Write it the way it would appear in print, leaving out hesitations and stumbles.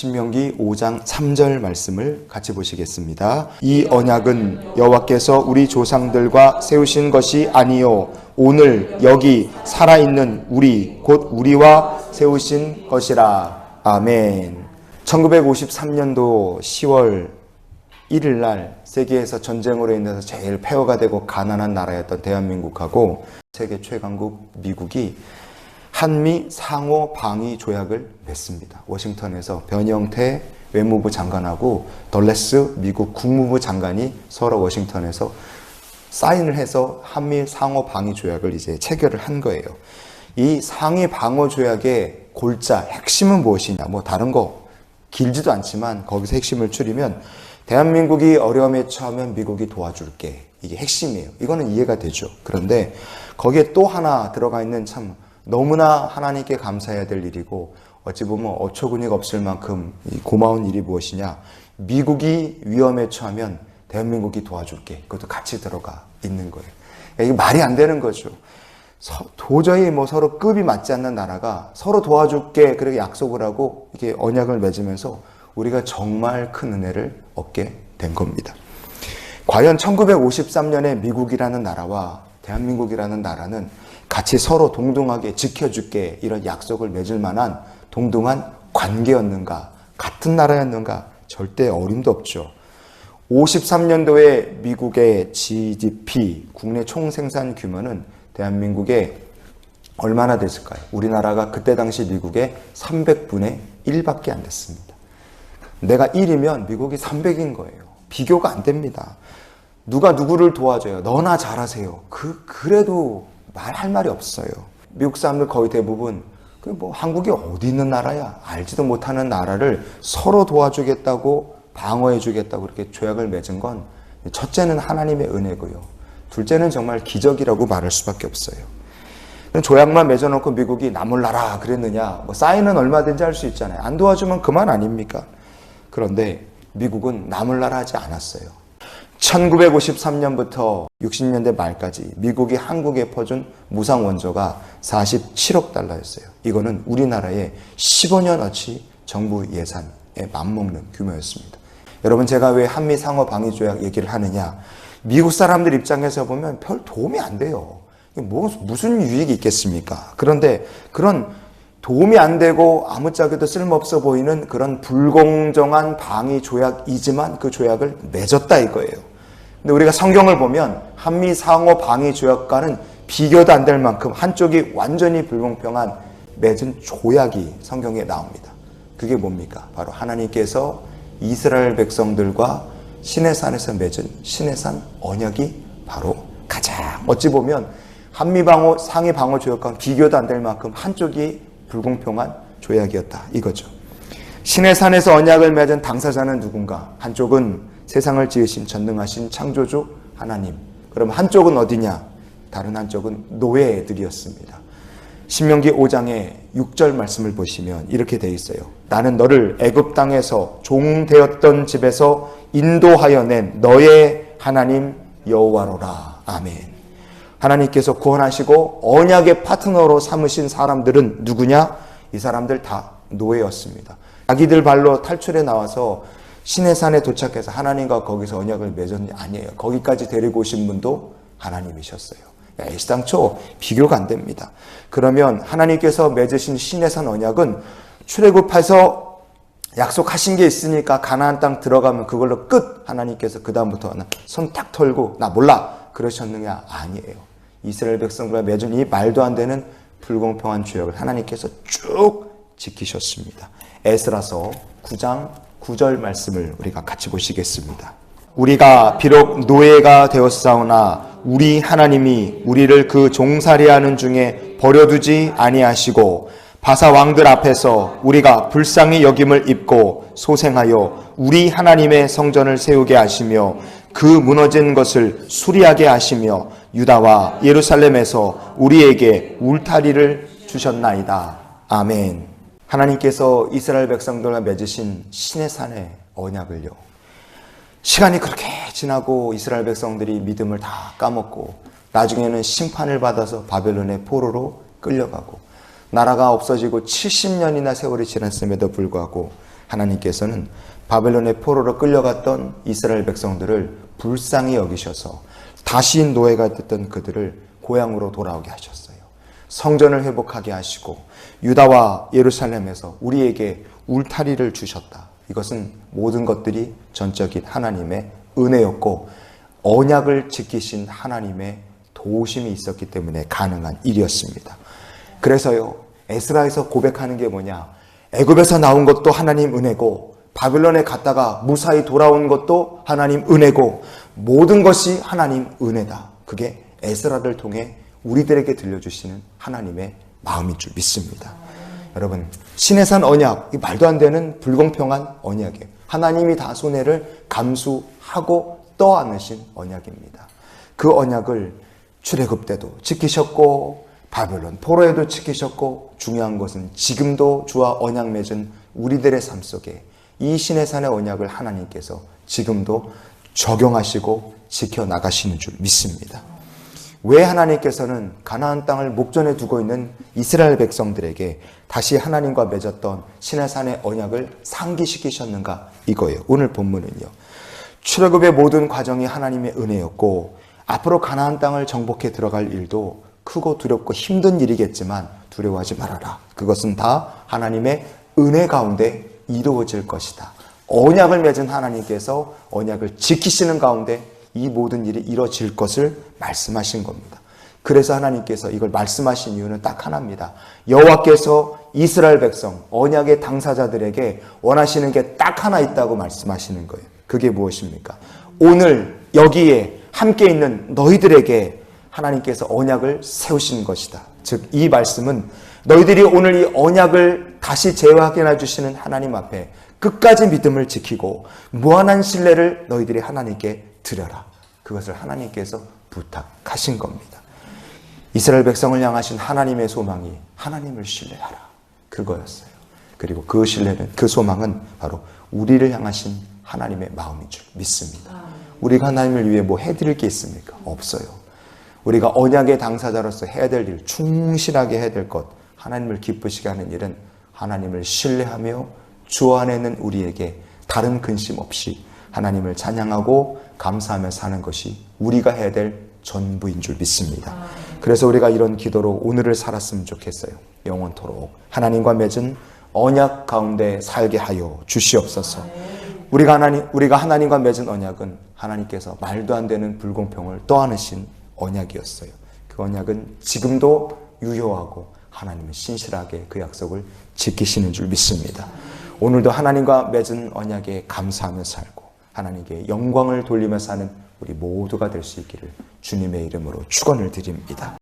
신명기 5장 3절 말씀을 같이 보시겠습니다. 이 언약은 여호와께서 우리 조상들과 세우신 것이 아니요 오늘 여기 살아있는 우리 곧 우리와 세우신 것이라. 아멘. 1953년도 10월 1일 날 세계에서 전쟁으로 인해서 제일 폐허가 되고 가난한 나라였던 대한민국하고 세계 최강국 미국이 한미 상호 방위 조약을 맺습니다. 워싱턴에서 변형태 외무부 장관하고 덜레스 미국 국무부 장관이 서로 워싱턴에서 사인을 해서 한미 상호 방위 조약을 이제 체결을 한 거예요. 이 상위 방어 조약의 골자 핵심은 무엇이냐? 뭐 다른 거 길지도 않지만 거기서 핵심을 추리면 대한민국이 어려움에 처하면 미국이 도와줄게. 이게 핵심이에요. 이거는 이해가 되죠. 그런데 거기에 또 하나 들어가 있는 참 너무나 하나님께 감사해야 될 일이고 어찌 보면 어처구니가 없을 만큼 고마운 일이 무엇이냐. 미국이 위험에 처하면 대한민국이 도와줄게. 그것도 같이 들어가 있는 거예요. 이게 말이 안 되는 거죠. 도저히 뭐 서로 급이 맞지 않는 나라가 서로 도와줄게 그렇게 약속을 하고 이게 언약을 맺으면서 우리가 정말 큰 은혜를 얻게 된 겁니다. 과연 1953년에 미국이라는 나라와 대한민국이라는 나라는 같이 서로 동등하게 지켜줄게 이런 약속을 맺을 만한 동등한 관계였는가? 같은 나라였는가? 절대 어림도 없죠. 53년도에 미국의 GDP, 국내 총생산 규모는 대한민국에 얼마나 됐을까요? 우리나라가 그때 당시 미국의 300분의 1밖에 안 됐습니다. 내가 1이면 미국이 300인 거예요. 비교가 안 됩니다. 누가 누구를 도와줘요? 너나 잘하세요. 그래도 말할 말이 없어요. 미국 사람들 거의 대부분 뭐 한국이 어디 있는 나라야? 알지도 못하는 나라를 서로 도와주겠다고 방어해주겠다고 그렇게 조약을 맺은 건 첫째는 하나님의 은혜고요. 둘째는 정말 기적이라고 말할 수밖에 없어요. 조약만 맺어놓고 미국이 나 몰라라 그랬느냐? 뭐 사인은 얼마든지 할 수 있잖아요. 안 도와주면 그만 아닙니까? 그런데 미국은 나 몰라라 하지 않았어요. 1953년부터 60년대 말까지 미국이 한국에 퍼준 무상 원조가 47억 달러였어요. 이거는 우리나라의 15년어치 정부 예산에 맞먹는 규모였습니다. 여러분 제가 왜 한미 상호 방위 조약 얘기를 하느냐? 미국 사람들 입장에서 보면 별 도움이 안 돼요. 무슨 유익이 있겠습니까? 그런데 그런 도움이 안 되고 아무짝에도 쓸모없어 보이는 그런 불공정한 방위 조약이지만 그 조약을 맺었다 이거예요. 근데 우리가 성경을 보면 한미 상호 방위 조약과는 비교도 안 될 만큼 한쪽이 완전히 불공평한 맺은 조약이 성경에 나옵니다. 그게 뭡니까? 바로 하나님께서 이스라엘 백성들과 시내산에서 맺은 시내산 언약이 바로 가장 어찌 보면 한미 방호 상위 방호 조약과는 비교도 안 될 만큼 한쪽이 불공평한 조약이었다 이거죠. 시내산에서 언약을 맺은 당사자는 누군가? 한쪽은 세상을 지으신 전능하신 창조주 하나님. 그럼 한쪽은 어디냐? 다른 한쪽은 노예들이었습니다. 신명기 5장의 6절 말씀을 보시면 이렇게 되어 있어요. 나는 너를 애굽 땅에서 종되었던 집에서 인도하여 낸 너의 하나님 여호와로라. 아멘. 하나님께서 구원하시고 언약의 파트너로 삼으신 사람들은 누구냐? 이 사람들 다 노예였습니다. 자기들 발로 탈출해 나와서 시내산에 도착해서 하나님과 거기서 언약을 맺었니? 아니에요. 거기까지 데리고 오신 분도 하나님이셨어요. 애시당초 비교가 안 됩니다. 그러면 하나님께서 맺으신 시내산 언약은 출애굽해서 약속하신 게 있으니까 가나안 땅 들어가면 그걸로 끝. 하나님께서 그 다음부터 손 딱 털고 나 몰라 그러셨느냐? 아니에요. 이스라엘 백성들과 맺은 이 말도 안 되는 불공평한 조약을 하나님께서 쭉 지키셨습니다. 에스라서 9장 9절 말씀을 우리가 같이 보시겠습니다. 우리가 비록 노예가 되었사오나 우리 하나님이 우리를 그 종살이하는 중에 버려두지 아니하시고 바사 왕들 앞에서 우리가 불쌍히 여김을 입고 소생하여 우리 하나님의 성전을 세우게 하시며 그 무너진 것을 수리하게 하시며 유다와 예루살렘에서 우리에게 울타리를 주셨나이다. 아멘. 하나님께서 이스라엘 백성들과 맺으신 시내산의 언약을요. 시간이 그렇게 지나고 이스라엘 백성들이 믿음을 다 까먹고 나중에는 심판을 받아서 바벨론의 포로로 끌려가고 나라가 없어지고 70년이나 세월이 지났음에도 불구하고 하나님께서는 바벨론의 포로로 끌려갔던 이스라엘 백성들을 불쌍히 여기셔서 다시 노예가 됐던 그들을 고향으로 돌아오게 하셨어요. 성전을 회복하게 하시고 유다와 예루살렘에서 우리에게 울타리를 주셨다. 이것은 모든 것들이 전적인 하나님의 은혜였고 언약을 지키신 하나님의 도우심이 있었기 때문에 가능한 일이었습니다. 그래서요, 에스라에서 고백하는 게 뭐냐? 애굽에서 나온 것도 하나님 은혜고 바벨론에 갔다가 무사히 돌아온 것도 하나님 은혜고 모든 것이 하나님 은혜다. 그게 에스라를 통해 우리들에게 들려주시는 하나님의 마음인 줄 믿습니다. 여러분, 시내산 언약, 이 말도 안 되는 불공평한 언약이에요. 하나님이 다 손해를 감수하고 떠안으신 언약입니다. 그 언약을 출애굽 때도 지키셨고 바벨론 포로에도 지키셨고 중요한 것은 지금도 주와 언약 맺은 우리들의 삶 속에 이 시내산의 언약을 하나님께서 지금도 적용하시고 지켜나가시는 줄 믿습니다. 왜 하나님께서는 가나안 땅을 목전에 두고 있는 이스라엘 백성들에게 다시 하나님과 맺었던 시내산의 언약을 상기시키셨는가? 이거예요. 오늘 본문은요. 출애굽의 모든 과정이 하나님의 은혜였고 앞으로 가나안 땅을 정복해 들어갈 일도 크고 두렵고 힘든 일이겠지만 두려워하지 말아라. 그것은 다 하나님의 은혜 가운데 이루어질 것이다. 언약을 맺은 하나님께서 언약을 지키시는 가운데 이 모든 일이 이루어질 것을 말씀하신 겁니다. 그래서 하나님께서 이걸 말씀하신 이유는 딱 하나입니다. 여호와께서 이스라엘 백성, 언약의 당사자들에게 원하시는 게 딱 하나 있다고 말씀하시는 거예요. 그게 무엇입니까? 오늘 여기에 함께 있는 너희들에게 하나님께서 언약을 세우신 것이다. 즉, 이 말씀은 너희들이 오늘 이 언약을 다시 재확인해 주시는 하나님 앞에 끝까지 믿음을 지키고 무한한 신뢰를 너희들이 하나님께 드려라. 그것을 하나님께서 부탁하신 겁니다. 이스라엘 백성을 향하신 하나님의 소망이 하나님을 신뢰하라. 그거였어요. 그리고 그 신뢰는, 그 소망은 바로 우리를 향하신 하나님의 마음인 줄 믿습니다. 우리가 하나님을 위해 뭐 해드릴 게 있습니까? 없어요. 우리가 언약의 당사자로서 해야 될 일, 충실하게 해야 될 것, 하나님을 기쁘시게 하는 일은 하나님을 신뢰하며 주 안에 있는 우리에게 다른 근심 없이 하나님을 찬양하고 감사하며 사는 것이 우리가 해야 될 전부인 줄 믿습니다. 그래서 우리가 이런 기도로 오늘을 살았으면 좋겠어요. 영원토록 하나님과 맺은 언약 가운데 살게 하여 주시옵소서. 우리가 하나님과 맺은 언약은 하나님께서 말도 안 되는 불공평을 떠안으신 언약이었어요. 그 언약은 지금도 유효하고 하나님은 신실하게 그 약속을 지키시는 줄 믿습니다. 오늘도 하나님과 맺은 언약에 감사하며 살고 하나님께 영광을 돌리며 사는 우리 모두가 될 수 있기를 주님의 이름으로 축원을 드립니다.